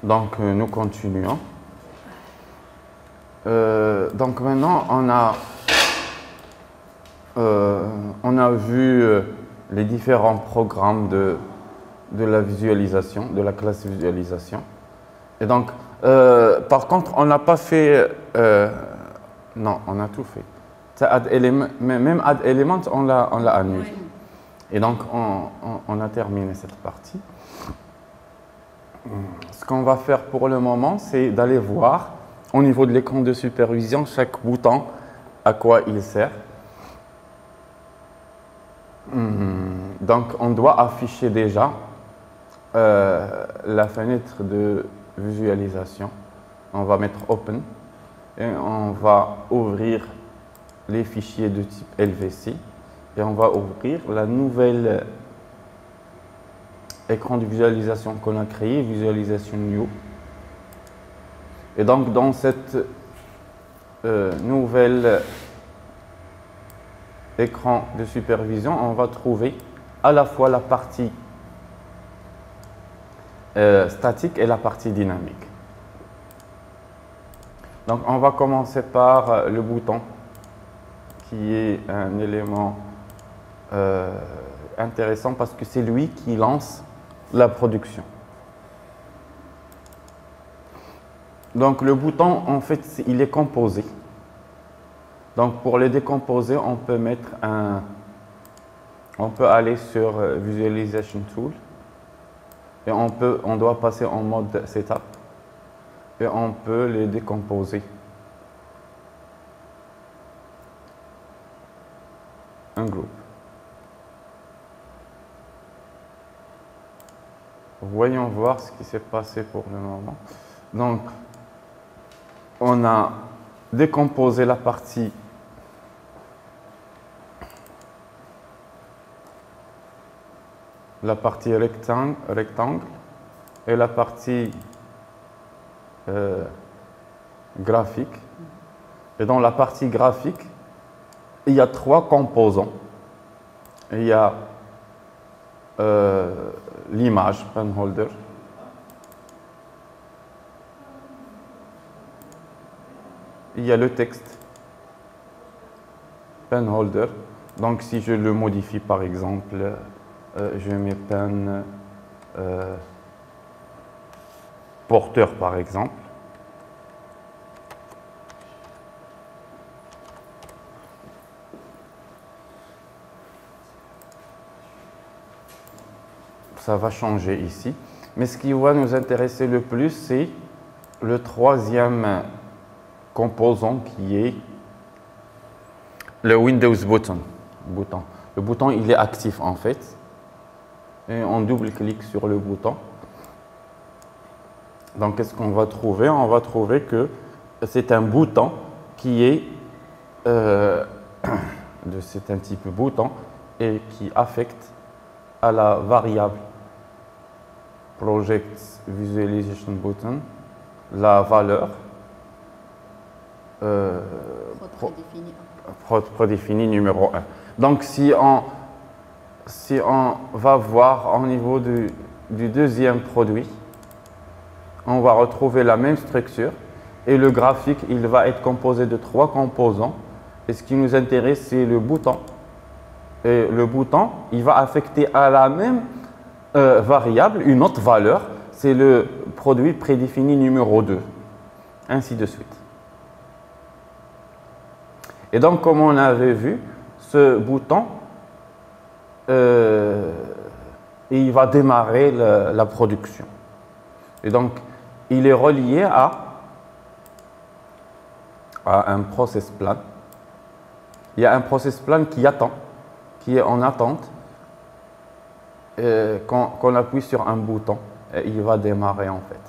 Donc, nous continuons. Donc maintenant, on a vu les différents programmes de la visualisation, de la classe visualisation. Et donc, par contre, on n'a pas fait... non, on a tout fait. Même add element, on l'a annulé. Oui. Et donc, on a terminé cette partie. Ce qu'on va faire pour le moment, c'est d'aller voir au niveau de l'écran de supervision chaque bouton à quoi il sert. Donc, on doit afficher déjà la fenêtre de visualisation. On va mettre Open et on va ouvrir les fichiers de type LVC et on va ouvrir la nouvelle écran de visualisation qu'on a créé, Visualisation New. Et donc, dans cette nouvelle écran de supervision, on va trouver à la fois la partie statique et la partie dynamique. Donc, on va commencer par le bouton qui est un élément intéressant parce que c'est lui qui lance la production. Donc, le bouton, en fait, il est composé. Donc, pour le décomposer, on peut mettre on peut aller sur Visualization Tool et on doit passer en mode Setup et on peut les décomposer. Un groupe. Voyons voir ce qui s'est passé pour le moment. Donc, on a décomposé la partie rectangle et la partie graphique. Et dans la partie graphique, il y a 3 composants. Il y a l'image, penholder. Il y a le texte, penholder. Donc, si je le modifie, par exemple, je mets pen porteur, par exemple. Ça va changer ici. Mais ce qui va nous intéresser le plus, c'est le 3e composant qui est le Windows button. Le bouton, il est actif en fait. Et on double-clique sur le bouton. Donc, qu'est-ce qu'on va trouver? On va trouver que c'est un bouton qui est c'est un type bouton et qui affecte à la variable Project Visualization Button la valeur prédéfinie numéro 1. Donc, si on va voir au niveau du 2e produit, on va retrouver la même structure et le graphique, il va être composé de 3 composants. Et ce qui nous intéresse, c'est le bouton. Et le bouton, il va affecter à la même variable une autre valeur, c'est le produit prédéfini numéro 2, ainsi de suite. Et donc, comme on avait vu, ce bouton, il va démarrer la production. Et donc, il est relié à un process plan. Il y a un process plan qui attend, qui est en attente. Quand on appuie sur un bouton, il va démarrer en fait.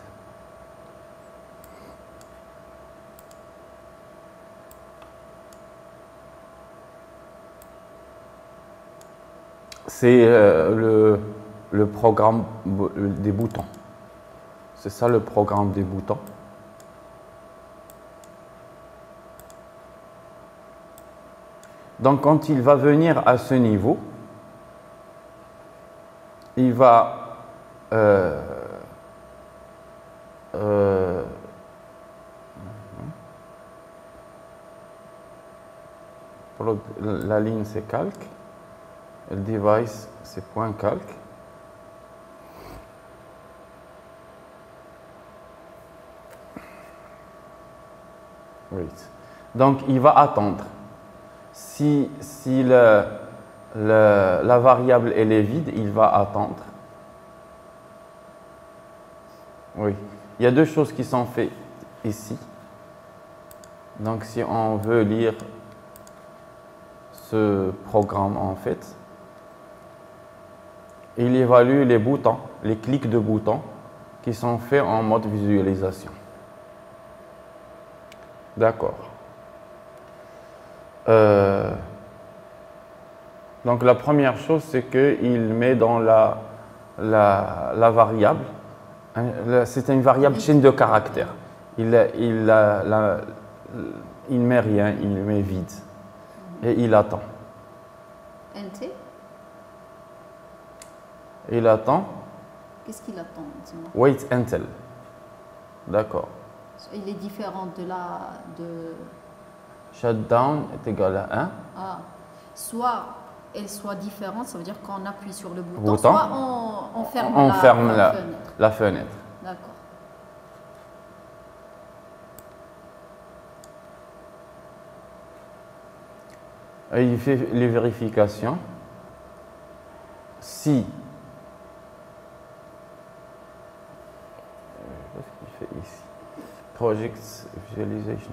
C'est le programme des boutons. C'est ça le programme des boutons. Donc, quand il va venir à ce niveau, il va la ligne c'est calque, le device c'est point calque. Wait. Donc il va attendre. Si la variable elle est vide, il va attendre. Oui. Il y a deux choses qui sont faites ici. Donc si on veut lire ce programme en fait, il évalue les boutons, les clics de boutons qui sont faits en mode visualisation. D'accord. Donc la première chose, c'est qu'il met dans la variable, c'est une variable chaîne de caractères. Il met rien, il met vide. Et il attend. NT. Il attend. Qu'est-ce qu'il attend? Wait until. D'accord. Il est différent de la... Shutdown est égal à 1. Ah. Soit elle soit différente, ça veut dire qu'on appuie sur le bouton, soit on ferme, la fenêtre. D'accord. Et il fait les vérifications. Si qu'est-ce qu'il fait ici? Project Visualization.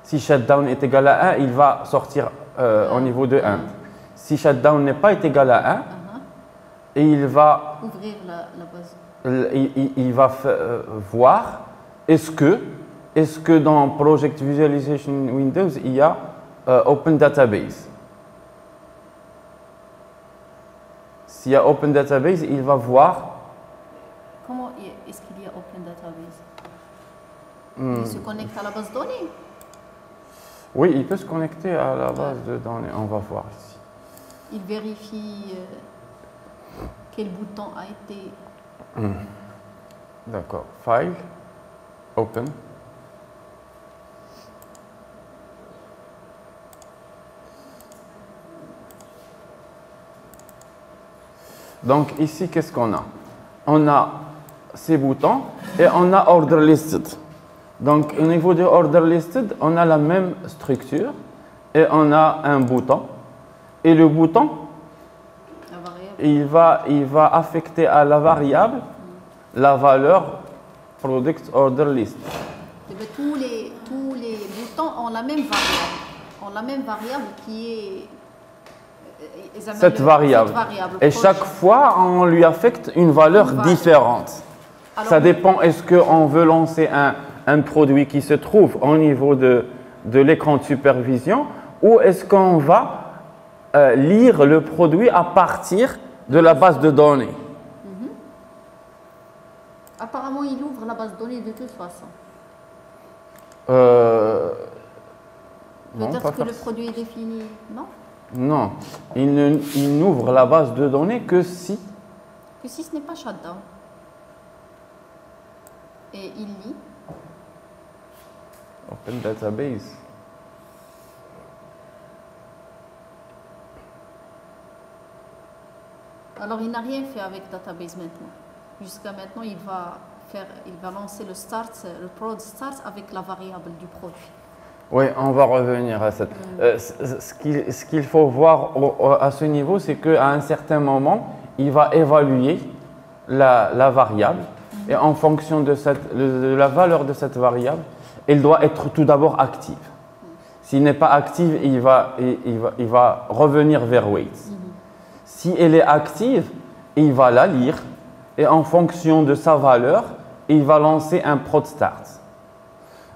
Si shutdown est égal à 1, il va sortir au niveau de 1. Si shutdown n'est pas égal à 1, et il va ouvrir la base. Il va voir est-ce que dans Project Visualization Windows il y a Open Database. S'il y a Open Database, il va voir. Comment est-ce qu'il y a Open Database? Il se connecte à la base de données? Oui, il peut se connecter à la base de données. On va voir ici. Il vérifie quel bouton a été... D'accord. File, Open. Donc ici, qu'est-ce qu'on a? On a ces boutons et on a Order Listed. Donc au niveau de Order Listed, on a la même structure et on a un bouton. Et le bouton, il va affecter à la variable la valeur Product Order List. Tous les boutons ont la même variable, qui est cette variable. Et chaque fois, on lui affecte une valeur différente. Alors, ça dépend, est-ce qu'on veut lancer un produit qui se trouve au niveau de l'écran de supervision ou est-ce qu'on va lire le produit à partir de la base de données. Apparemment, il ouvre la base de données de toute façon. Peut-être que le produit est défini, non? Non, il n'ouvre la base de données que si... Que si ce n'est pas shutdown. Et il lit. Open Database. Alors, il n'a rien fait avec Database maintenant. Jusqu'à maintenant, il va lancer le prod start avec la variable du produit. Oui, on va revenir à cette. Ce qu'il faut voir à ce niveau, c'est qu'à un certain moment, il va évaluer la variable et en fonction de la valeur de cette variable, elle doit être tout d'abord active. S'il n'est pas active, il va revenir vers wait. Si elle est active, il va la lire et en fonction de sa valeur, il va lancer un prod start.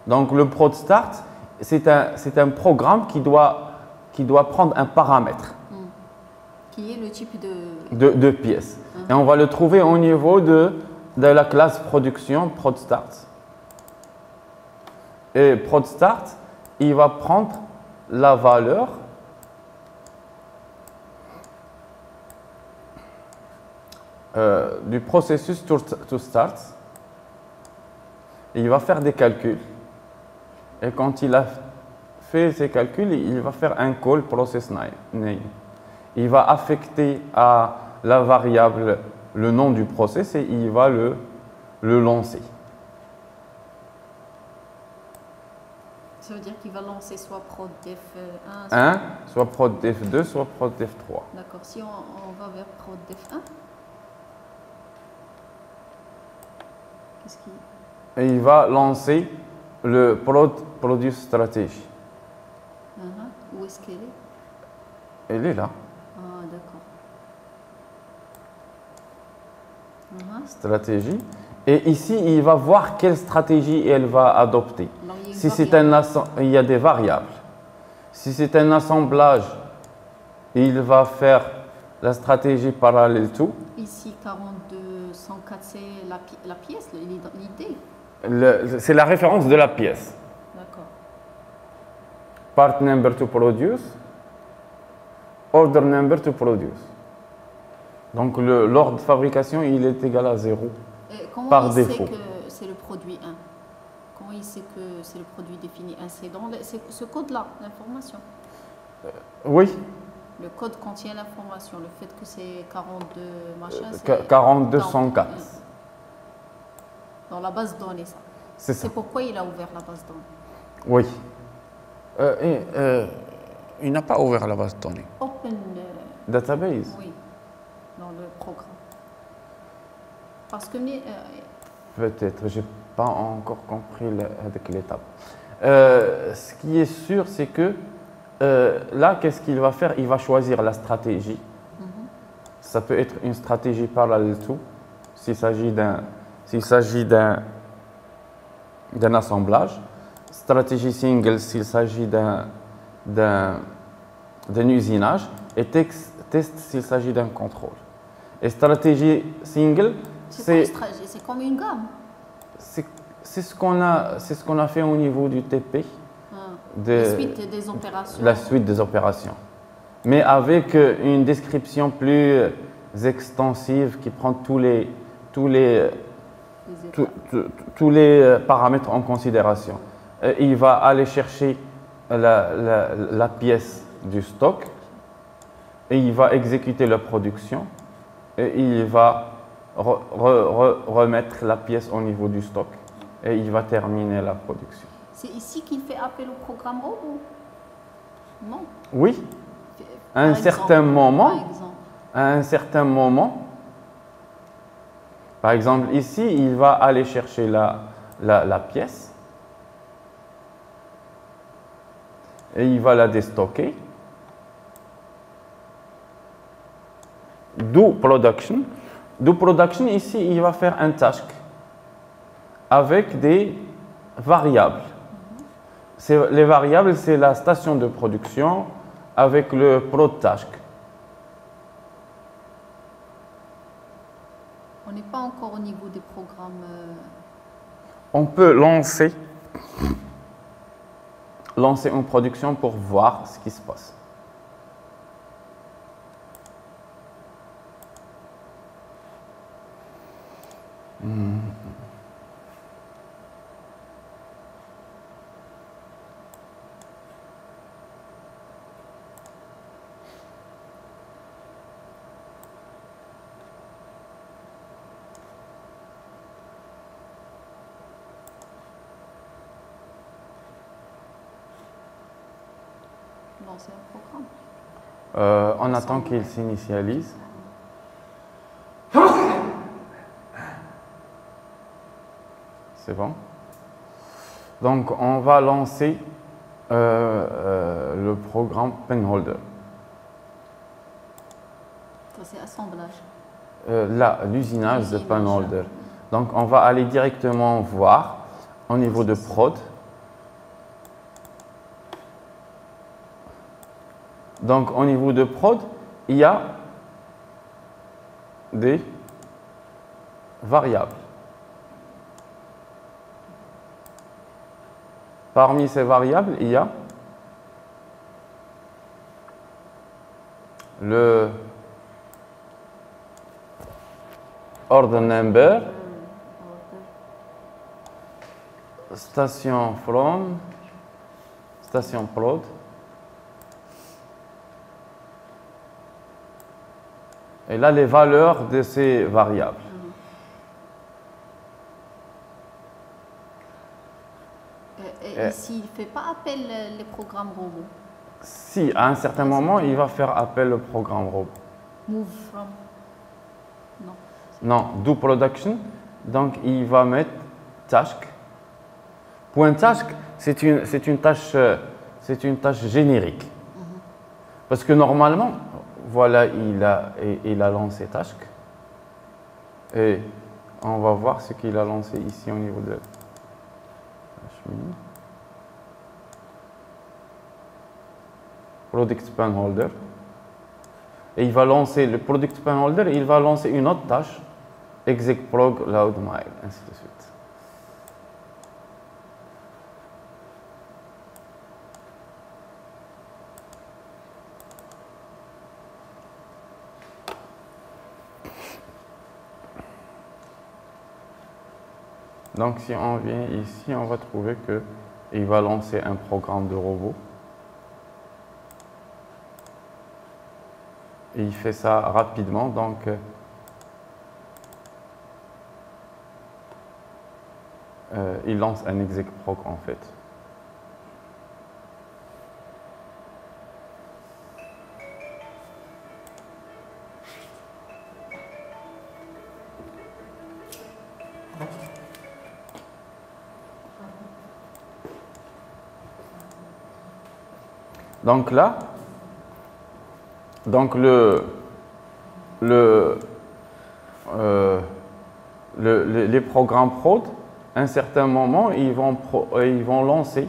Donc le prod start, c'est un programme qui doit prendre un paramètre. Qui est le type de pièce. Et on va le trouver au niveau de la classe production prod start. Et prod start, il va prendre la valeur du processus to start. Et il va faire des calculs. Et quand il a fait ses calculs, il va faire un call process name. Il va affecter à la variable le nom du process et il va le lancer. Ça veut dire qu'il va lancer soit prodef 1, soit prodef 2, soit prodef 3. D'accord. Si on va vers prodef 1, qu'est-ce qu'il... Et il va lancer le produce strategy. Où est-ce qu'elle est? Elle est là. Ah, d'accord. Stratégie. Et ici, il va voir quelle stratégie elle va adopter. Alors, Si c'est il y a des variables. Si c'est un assemblage, il va faire la stratégie parallèle tout. Ici, 42, 104, c'est la pièce, l'idée. C'est la référence de la pièce. D'accord. Part number to produce, order number to produce. Donc l'ordre de fabrication, il est égal à 0 par défaut. Comment il sait que c'est le produit 1? Comment il sait que c'est le produit défini 1? C'est dans ce code-là, l'information. Oui. Le code contient l'information, le fait que c'est 42 machin, c'est 42 104. Dans la base de données, ça. C'est pourquoi il a ouvert la base de données. Oui. Il n'a pas ouvert la base de données. Open Database. Oui, dans le programme. Parce que... Peut-être, je n'ai pas encore compris avec l'étape. Ce qui est sûr, c'est que là, qu'est-ce qu'il va faire? Il va choisir la stratégie. Ça peut être une stratégie parallèle tout, s'il s'agit d'un assemblage. Stratégie single, s'il s'agit d'un usinage. Et test, s'il s'agit d'un contrôle. Et stratégie single, c'est comme une gamme. C'est ce qu'on a fait au niveau du TP. La suite des opérations. La suite des opérations. Mais avec une description plus extensive qui prend tous les paramètres en considération. Il va aller chercher la pièce du stock et il va exécuter la production et il va remettre la pièce au niveau du stock et il va terminer la production. C'est ici qu'il fait appel au programme ROB ou non? Oui. À un certain moment, par exemple ici, il va aller chercher la pièce et il va la déstocker. Do production. Do production, ici, il va faire un task avec des variables. Les variables, c'est la station de production avec le prod task. On n'est pas encore au niveau des programmes. On peut lancer une production pour voir ce qui se passe. Lancer un programme. On attend qu'il s'initialise. C'est bon. Donc, on va lancer le programme Penholder. Ça, c'est assemblage. Là, l'usinage de Penholder. Donc, on va aller directement voir au niveau de prod. Donc, au niveau de prod, il y a des variables. Parmi ces variables, il y a le order number, station from, station prod. Et là, les valeurs de ces variables. Et s'il ne fait pas appel les programmes robots? Si, à un certain moment, il va faire appel au programme robot. Move from? Non. Non, do production. Donc, il va mettre task. Point task, c'est une tâche générique. Parce que normalement, voilà, il a lancé task. Et on va voir ce qu'il a lancé ici au niveau de la cheminée. Product span holder. Et il va lancer le product span holder et il va lancer une autre tâche, exec prog loud mile, ainsi de suite. Donc si on vient ici, on va trouver qu'il va lancer un programme de robot. Et il fait ça rapidement, donc il lance un exec prog en fait. Donc là, donc les programmes prod, à un certain moment, ils vont lancer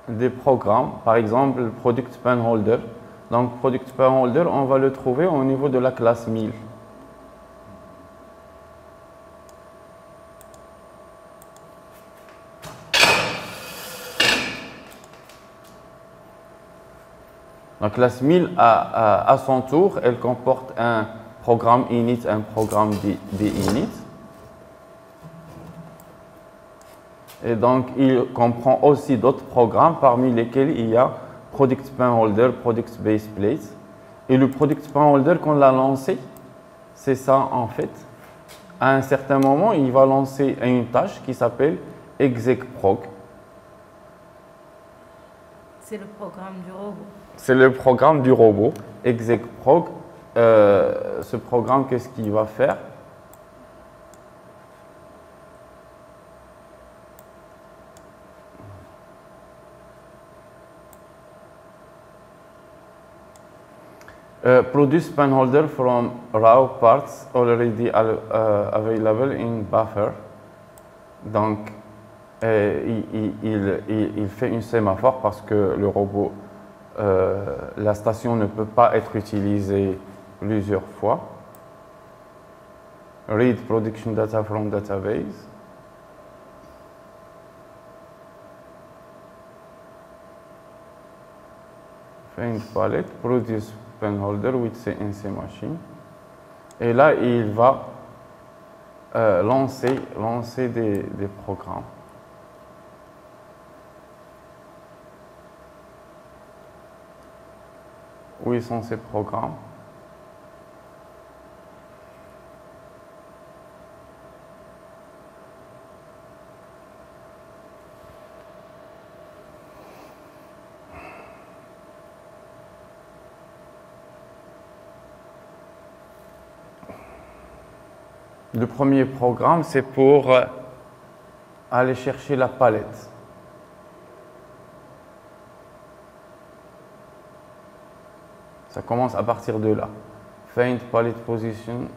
des programmes, par exemple le Product Span Holder. Donc Product Span Holder, on va le trouver au niveau de la classe 1000. La classe 1000, à son tour, elle comporte un programme init, un programme d'init. Et donc, il comprend aussi d'autres programmes parmi lesquels il y a Product Span Holder, Product Base Plate. Et le Product Span Holder, qu'on l'a lancé, c'est ça en fait. À un certain moment, il va lancer une tâche qui s'appelle execprog. C'est le programme du robot. C'est le programme du robot, execprog. Ce programme, qu'est-ce qu'il va faire? Produce span holder from raw parts already available in buffer. Donc, il fait une sémaphore parce que le robot, la station ne peut pas être utilisée plusieurs fois. Read production data from database. Find palette, produce span holder with CNC machine. Et là, il va lancer des programmes. Où sont ces programmes? Le premier programme, c'est pour aller chercher la palette. Ça commence à partir de là. Find palette position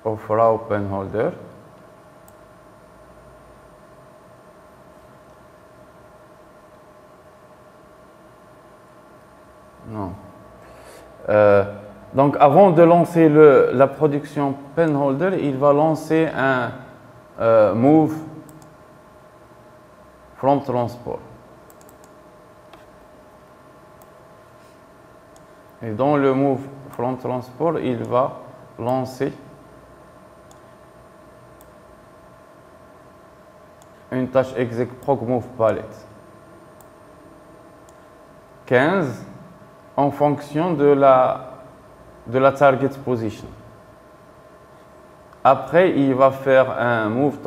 of raw pen holder. Non. Donc, avant de lancer la production pen holder, il va lancer un move from transport. Et dans le move from transport, il va lancer une tâche exec prog move palette. 15 en fonction de la target position. Après, il va faire un move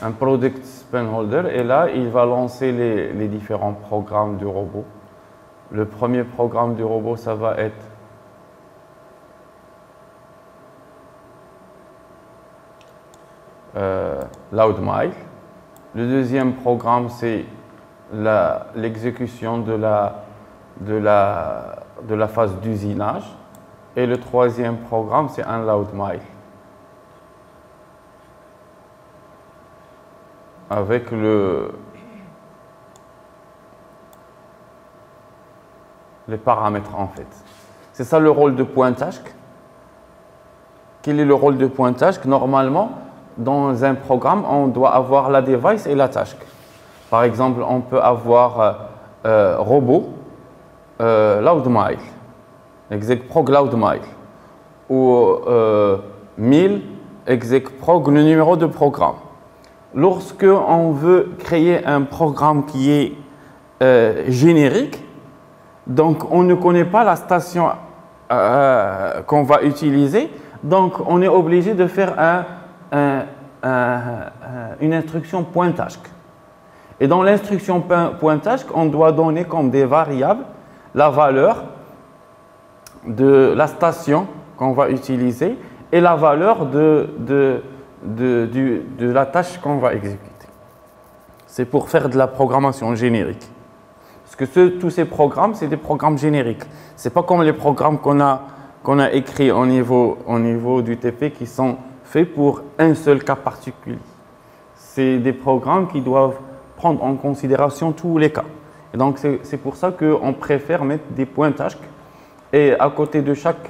un product span holder et là, il va lancer les différents programmes du robot. Le premier programme du robot, ça va être loudmile. Le deuxième programme, c'est l'exécution de la phase d'usinage. Et le troisième programme, c'est un loudmile. Avec les paramètres en fait. C'est ça le rôle de pointage. Quel est le rôle de pointage? Normalement, dans un programme, on doit avoir la device et la task. Par exemple, on peut avoir robot loudmile, execprog loudmile, ou 1000 execprog le numéro de programme. Lorsque on veut créer un programme qui est générique, donc on ne connaît pas la station qu'on va utiliser, donc on est obligé de faire une instruction pointage. Et dans l'instruction pointage, on doit donner comme des variables la valeur de la station qu'on va utiliser et la valeur de la tâche qu'on va exécuter. C'est pour faire de la programmation générique. Parce que tous ces programmes, c'est des programmes génériques. Ce n'est pas comme les programmes qu'on a écrits au niveau du TP qui sont faits pour un seul cas particulier. C'est des programmes qui doivent prendre en considération tous les cas. Et donc, c'est pour ça qu'on préfère mettre des pointages et à côté de chaque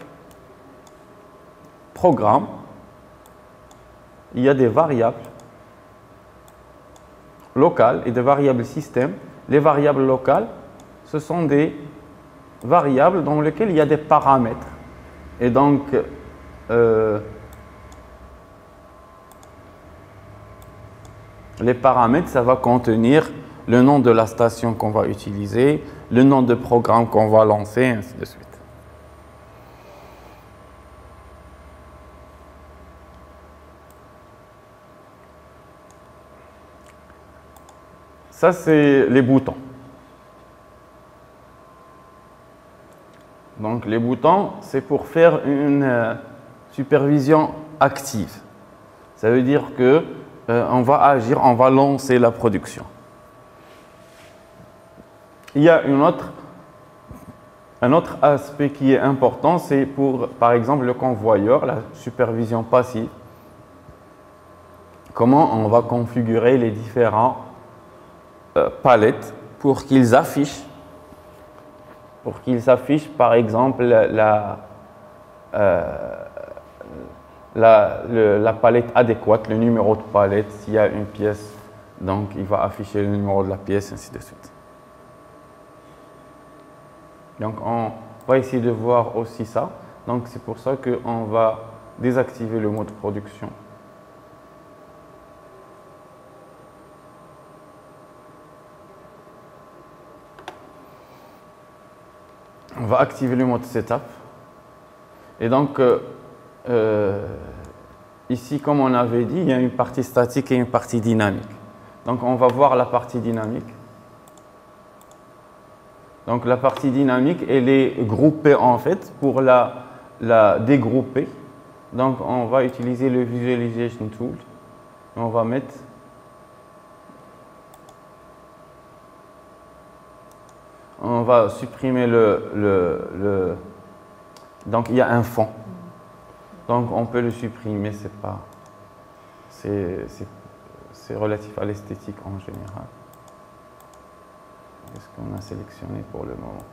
programme, il y a des variables locales et des variables système. Les variables locales, ce sont des variables dans lesquelles il y a des paramètres. Et donc, les paramètres, ça va contenir le nom de la station qu'on va utiliser, le nom de programme qu'on va lancer, et ainsi de suite. Ça, c'est les boutons. Donc, les boutons, c'est pour faire une supervision active. Ça veut dire que on va agir, on va lancer la production. Il y a un autre aspect qui est important, c'est pour, par exemple, le convoyeur, la supervision passive. Comment on va configurer les différents palettes pour qu'ils affichent, par exemple, la palette adéquate, le numéro de palette, s'il y a une pièce, donc il va afficher le numéro de la pièce, ainsi de suite. Donc on va essayer de voir aussi ça. Donc c'est pour ça qu'on va désactiver le mode production. On va activer le mode setup. Et donc, ici, comme on avait dit, il y a une partie statique et une partie dynamique. Donc, on va voir la partie dynamique. Donc, la partie dynamique, elle est groupée en fait pour la dégrouper. Donc, on va utiliser le Visualization Tool. On va mettre on va supprimer donc il y a un fond. Donc on peut le supprimer, c'est relatif à l'esthétique en général. Qu'est-ce qu'on a sélectionné pour le moment?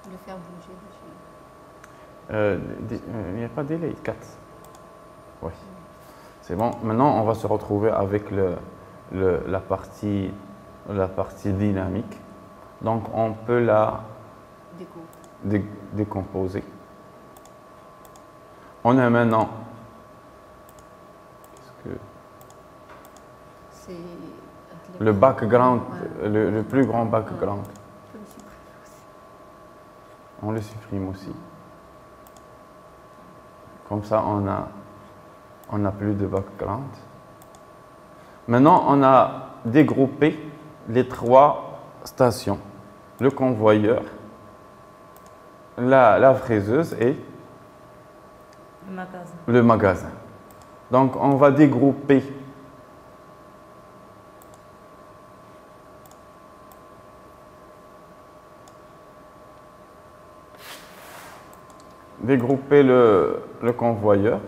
Le faire bouger dessus. Il n'y a pas de délai, 4. Oui, c'est bon. Maintenant, on va se retrouver avec la partie la partie dynamique. Donc on peut la décomposer. On a maintenant le background, le plus grand background. On le supprime aussi. Comme ça, on a plus de background. Maintenant, on a dégroupé les 3 stations. Le convoyeur, la fraiseuse et le magasin. Donc, on va dégrouper le convoyeur.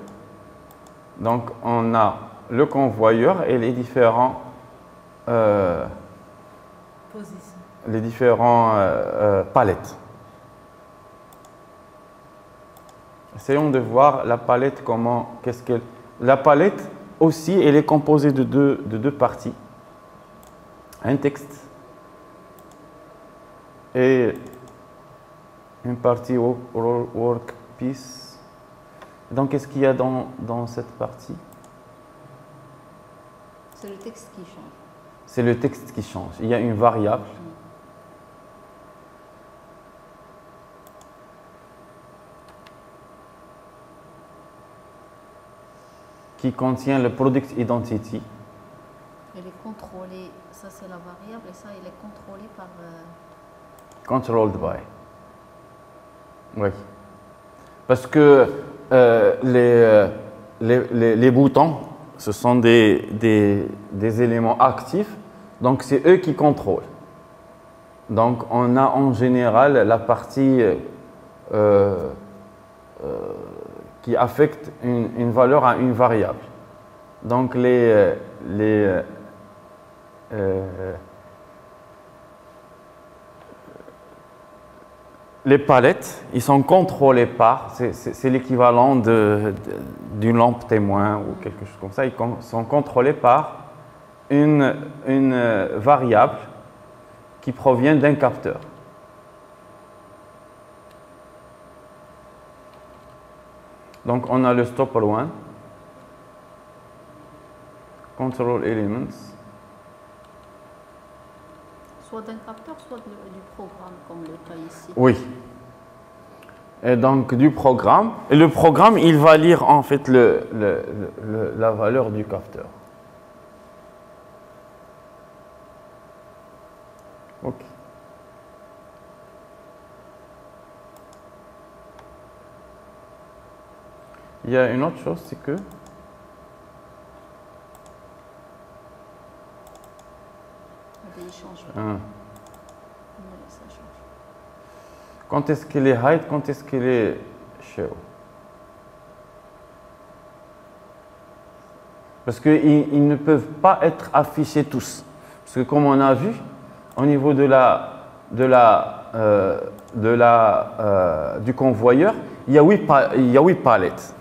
Donc, on a le convoyeur et les différents palettes. Essayons de voir la palette, la palette aussi, elle est composée de deux parties. Un texte et une partie workpiece. Donc, qu'est-ce qu'il y a dans cette partie? C'est le texte qui change. C'est le texte qui change. Il y a une variable. Qui contient le product identity. Elle est contrôlée, ça c'est la variable, et ça il est contrôlé par... Controlled by. Oui. Parce que les boutons, ce sont des éléments actifs, donc c'est eux qui contrôlent. Donc on a en général la partie qui affecte une valeur à une variable. Donc les palettes, ils sont contrôlés par, c'est l'équivalent d'une lampe témoin ou quelque chose comme ça, ils sont contrôlés par une variable qui provient d'un capteur. Donc on a le stopper one, control elements. Soit d'un capteur, soit du programme, comme le cas ici. Oui. Et donc du programme. Et le programme, il va lire en fait la valeur du capteur. Ok. Il y a une autre chose, c'est que quand est-ce qu'il est hide, quand est-ce qu'il est show? Parce qu'ils ne peuvent pas être affichés tous. Parce que comme on a vu, au niveau du convoyeur, il y a 8 palettes.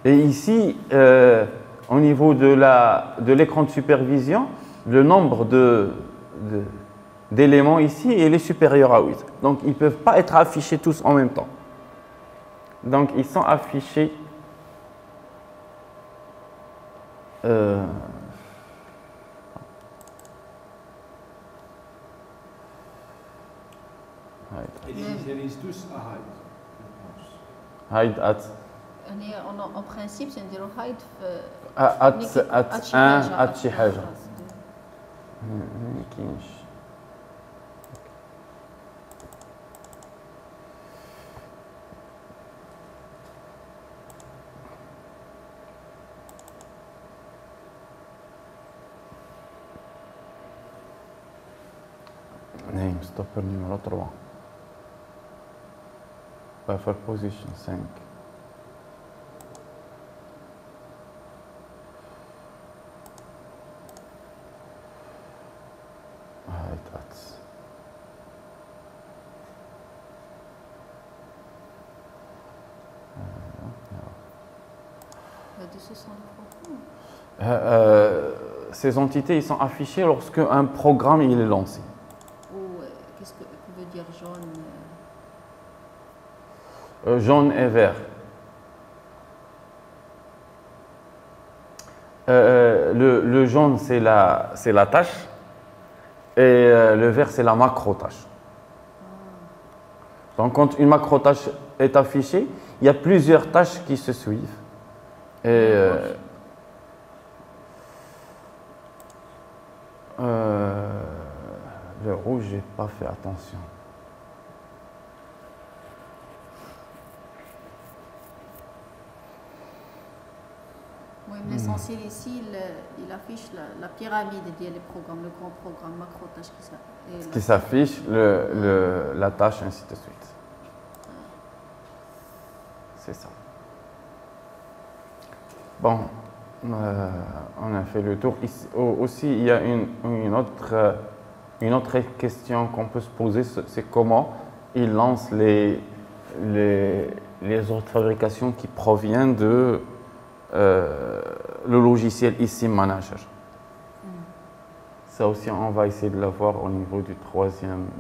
Et ici, au niveau de l'écran de supervision, le nombre d'éléments ici, il est supérieur à 8. Donc, ils ne peuvent pas être affichés tous en même temps. Donc, ils sont affichés ils tous à hide at en principe, c'est نديرو hide at شي حاجة. ما كاينش. Name stopper numéro 3. Buffer position 5. ces entités ils sont affichées lorsque un programme il est lancé. Ou qu'est-ce que veut dire jaune Jaune et vert. Le jaune, c'est la tâche et le vert, c'est la macro-tâche. Donc, quand une macro-tâche est affichée, il y a plusieurs tâches qui se suivent. Et le rouge, j'ai pas fait attention. Oui, l'essentiel ici, il affiche la pyramide des programmes, le grand programme, macro-tâche qui s'affiche, la tâche, ainsi de suite. C'est ça. Bon, on a fait le tour. Ici, aussi, il y a une autre question qu'on peut se poser, c'est comment il lance les autres fabrications qui proviennent de le logiciel eSIM Manager. Ça aussi, on va essayer de le voir au niveau de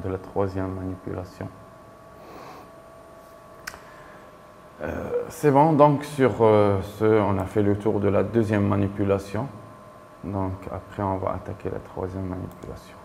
la troisième manipulation. C'est bon, donc sur on a fait le tour de la deuxième manipulation. Donc après, on va attaquer la troisième manipulation.